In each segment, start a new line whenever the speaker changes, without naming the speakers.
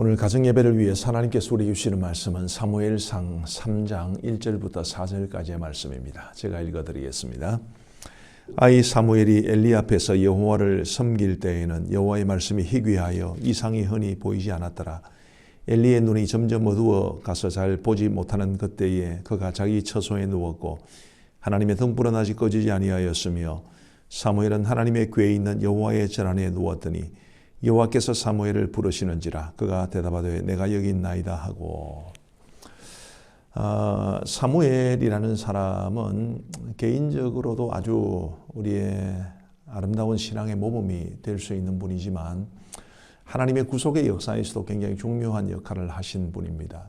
오늘 가정예배를 위해 하나님께서 우리에게 주시는 말씀은 사무엘상 3장 1절부터 4절까지의 말씀입니다. 제가 읽어드리겠습니다. 아이 사무엘이 엘리 앞에서 여호와를 섬길 때에는 여호와의 말씀이 희귀하여 이상이 흔히 보이지 않았더라. 엘리의 눈이 점점 어두워 가서 잘 보지 못하는 그때에 그가 자기 처소에 누웠고 하나님의 등불은 아직 꺼지지 아니하였으며 사무엘은 하나님의 궤에 있는 여호와의 전 안에 누웠더니 여호와께서 사무엘을 부르시는지라 그가 대답하되 내가 여기 있나이다 하고. 사무엘이라는 사람은 개인적으로도 아주 우리의 아름다운 신앙의 모범이 될 수 있는 분이지만 하나님의 구속의 역사에서도 굉장히 중요한 역할을 하신 분입니다.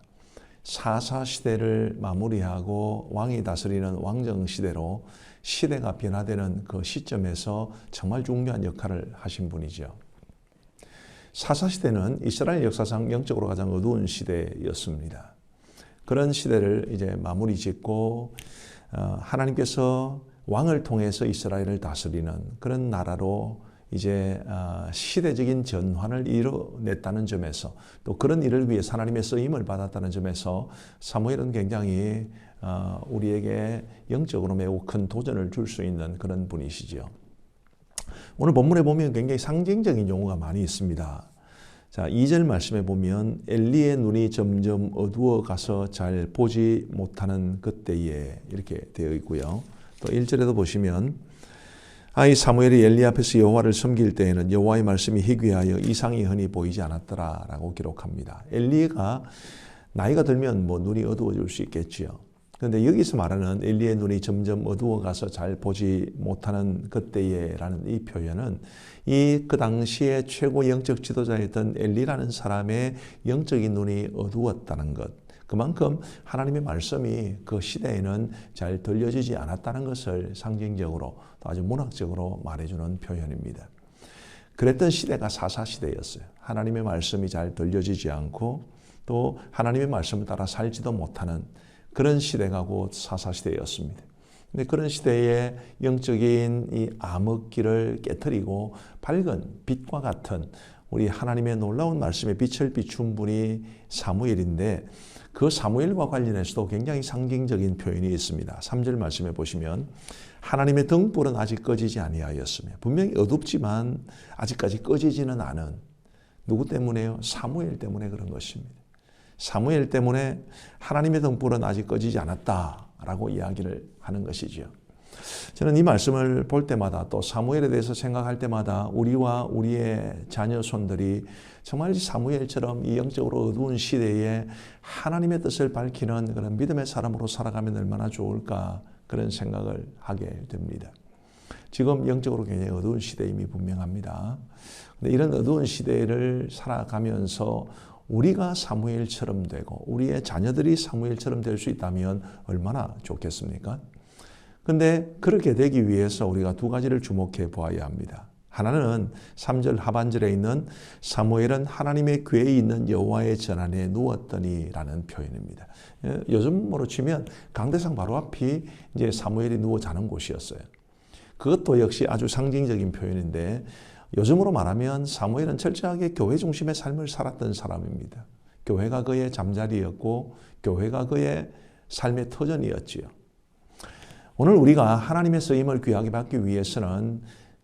사사시대를 마무리하고 왕이 다스리는 왕정시대로 시대가 변화되는 그 시점에서 정말 중요한 역할을 하신 분이죠. 사사시대는 이스라엘 역사상 영적으로 가장 어두운 시대였습니다. 그런 시대를 이제 마무리 짓고 하나님께서 왕을 통해서 이스라엘을 다스리는 그런 나라로 이제 시대적인 전환을 이뤄냈다는 점에서 또 그런 일을 위해 하나님의 쓰임을 받았다는 점에서 사무엘은 굉장히 우리에게 영적으로 매우 큰 도전을 줄 수 있는 그런 분이시죠. 오늘 본문에 보면 굉장히 상징적인 용어가 많이 있습니다. 자, 2절 말씀에 보면 엘리의 눈이 점점 어두워 가서 잘 보지 못하는 그때에 이렇게 되어 있고요. 또 1절에도 보시면 아이 사무엘이 엘리 앞에서 여호와를 섬길 때에는 여호와의 말씀이 희귀하여 이상이 흔히 보이지 않았더라 라고 기록합니다. 엘리가 나이가 들면 눈이 어두워질 수 있겠지요. 그런데 여기서 말하는 엘리의 눈이 점점 어두워가서 잘 보지 못하는 그때에라는 이 표현은 그 당시에 최고 영적 지도자였던 엘리라는 사람의 영적인 눈이 어두웠다는 것, 그만큼 하나님의 말씀이 그 시대에는 잘 들려지지 않았다는 것을 상징적으로 또 아주 문학적으로 말해주는 표현입니다. 그랬던 시대가 사사시대였어요. 하나님의 말씀이 잘 들려지지 않고 또 하나님의 말씀을 따라 살지도 못하는 그런 시대가 곧 사사시대였습니다. 근데 그런 시대에 영적인 이 암흑기를 깨트리고 밝은 빛과 같은 우리 하나님의 놀라운 말씀에 빛을 비춘 분이 사무엘인데 그 사무엘과 관련해서도 굉장히 상징적인 표현이 있습니다. 3절 말씀에 보시면 하나님의 등불은 아직 꺼지지 아니하였으며, 분명히 어둡지만 아직까지 꺼지지는 않은, 누구 때문에요? 사무엘 때문에 그런 것입니다. 사무엘 때문에 하나님의 등불은 아직 꺼지지 않았다라고 이야기를 하는 것이죠. 저는 이 말씀을 볼 때마다 또 사무엘에 대해서 생각할 때마다 우리와 우리의 자녀 손들이 정말 사무엘처럼 이 영적으로 어두운 시대에 하나님의 뜻을 밝히는 그런 믿음의 사람으로 살아가면 얼마나 좋을까 그런 생각을 하게 됩니다. 지금 영적으로 굉장히 어두운 시대임이 분명합니다. 근데 이런 어두운 시대를 살아가면서 우리가 사무엘처럼 되고 우리의 자녀들이 사무엘처럼 될 수 있다면 얼마나 좋겠습니까? 근데 그렇게 되기 위해서 우리가 두 가지를 주목해 보아야 합니다. 하나는 3절 하반절에 있는 사무엘은 하나님의 궤에 있는 여호와의 전 안에 누웠더니 라는 표현입니다. 요즘으로 치면 강대상 바로 앞이 이제 사무엘이 누워 자는 곳이었어요. 그것도 역시 아주 상징적인 표현인데 요즘으로 말하면 사무엘은 철저하게 교회 중심의 삶을 살았던 사람입니다. 교회가 그의 잠자리였고 교회가 그의 삶의 터전이었지요. 오늘 우리가 하나님의 쓰임을 귀하게 받기 위해서는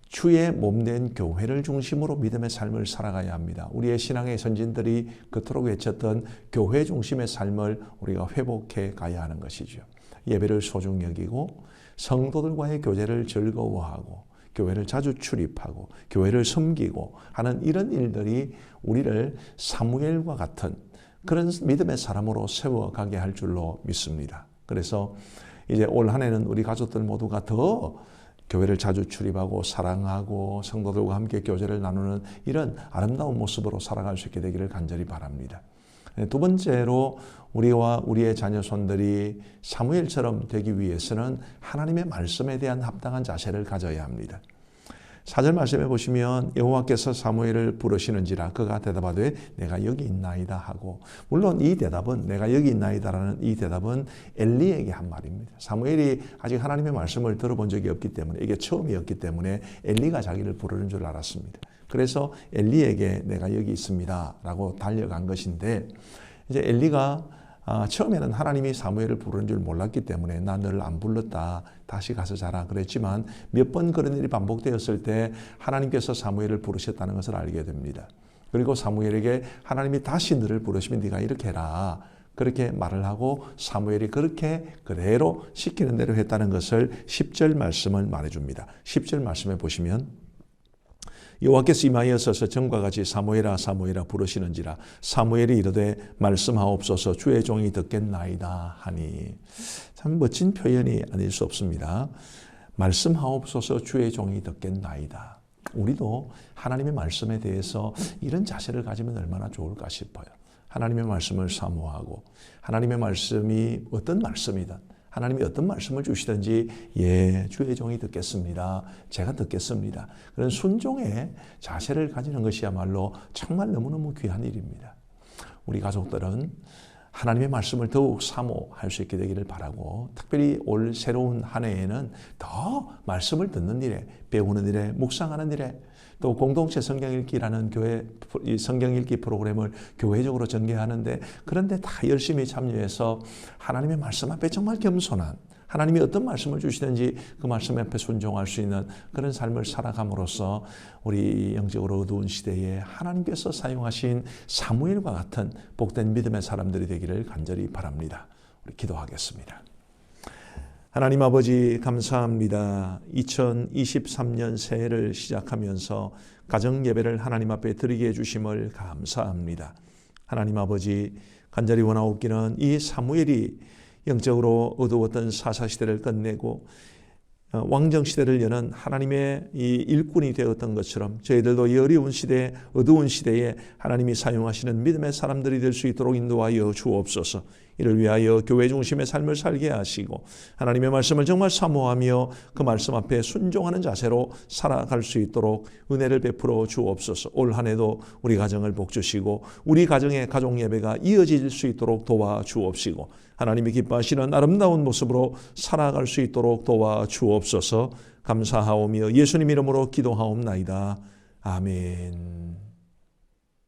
주의 몸된 교회를 중심으로 믿음의 삶을 살아가야 합니다. 우리의 신앙의 선진들이 그토록 외쳤던 교회 중심의 삶을 우리가 회복해 가야 하는 것이죠. 예배를 소중히 여기고 성도들과의 교제를 즐거워하고 교회를 자주 출입하고 교회를 섬기고 하는 이런 일들이 우리를 사무엘과 같은 그런 믿음의 사람으로 세워가게 할 줄로 믿습니다. 그래서 이제 올 한 해는 우리 가족들 모두가 더 교회를 자주 출입하고 사랑하고 성도들과 함께 교제를 나누는 이런 아름다운 모습으로 살아갈 수 있게 되기를 간절히 바랍니다. 두 번째로 우리와 우리의 자녀손들이 사무엘처럼 되기 위해서는 하나님의 말씀에 대한 합당한 자세를 가져야 합니다. 4절 말씀해 보시면 여호와께서 사무엘을 부르시는지라 그가 대답하되 내가 여기 있나이다 하고, 물론 이 대답은 내가 여기 있나이다라는 이 대답은 엘리에게 한 말입니다. 사무엘이 아직 하나님의 말씀을 들어본 적이 없기 때문에 이게 처음이었기 때문에 엘리가 자기를 부르는 줄 알았습니다. 그래서 엘리에게 내가 여기 있습니다 라고 달려간 것인데, 이제 엘리가 처음에는 하나님이 사무엘을 부르는 줄 몰랐기 때문에 나 너를 안 불렀다, 다시 가서 자라 그랬지만 몇 번 그런 일이 반복되었을 때 하나님께서 사무엘을 부르셨다는 것을 알게 됩니다. 그리고 사무엘에게 하나님이 다시 너를 부르시면 네가 이렇게 해라, 그렇게 말을 하고 사무엘이 그렇게 그대로 시키는 대로 했다는 것을 10절 말씀을 말해줍니다. 10절 말씀에 보시면 여호와께서 임하여서서 전과 같이 사무엘아 사무엘아 부르시는지라 사무엘이 이르되 말씀하옵소서 주의 종이 듣겠나이다 하니. 참 멋진 표현이 아닐 수 없습니다. 말씀하옵소서 주의 종이 듣겠나이다. 우리도 하나님의 말씀에 대해서 이런 자세를 가지면 얼마나 좋을까 싶어요. 하나님의 말씀을 사모하고 하나님의 말씀이 어떤 말씀이든 하나님이 어떤 말씀을 주시든지 예, 주의 종이 듣겠습니다. 제가 듣겠습니다. 그런 순종의 자세를 가지는 것이야말로 정말 너무너무 귀한 일입니다. 우리 가족들은 하나님의 말씀을 더욱 사모할 수 있게 되기를 바라고, 특별히 올 새로운 한 해에는 더 말씀을 듣는 일에, 배우는 일에, 묵상하는 일에, 또 공동체 성경 읽기라는 교회 성경 읽기 프로그램을 교회적으로 전개하는데, 그런데 다 열심히 참여해서 하나님의 말씀 앞에 정말 겸손한, 하나님이 어떤 말씀을 주시든지 그 말씀 앞에 순종할 수 있는 그런 삶을 살아감으로써 우리 영적으로 어두운 시대에 하나님께서 사용하신 사무엘과 같은 복된 믿음의 사람들이 되기를 간절히 바랍니다. 우리 기도하겠습니다. 하나님 아버지 감사합니다. 2023년 새해를 시작하면서 가정예배를 하나님 앞에 드리게 해주심을 감사합니다. 하나님 아버지 간절히 원하옵기는 이 사무엘이 영적으로 어두웠던 사사시대를 끝내고 왕정시대를 여는 하나님의 이 일꾼이 되었던 것처럼 저희들도 이 어려운 시대, 어두운 시대에 하나님이 사용하시는 믿음의 사람들이 될 수 있도록 인도하여 주옵소서. 이를 위하여 교회 중심의 삶을 살게 하시고 하나님의 말씀을 정말 사모하며 그 말씀 앞에 순종하는 자세로 살아갈 수 있도록 은혜를 베풀어 주옵소서. 올 한 해도 우리 가정을 복주시고 우리 가정의 가족 예배가 이어질 수 있도록 도와주옵시고 하나님이 기뻐하시는 아름다운 모습으로 살아갈 수 있도록 도와주옵소서. 감사하오며 예수님 이름으로 기도하옵나이다. 아멘.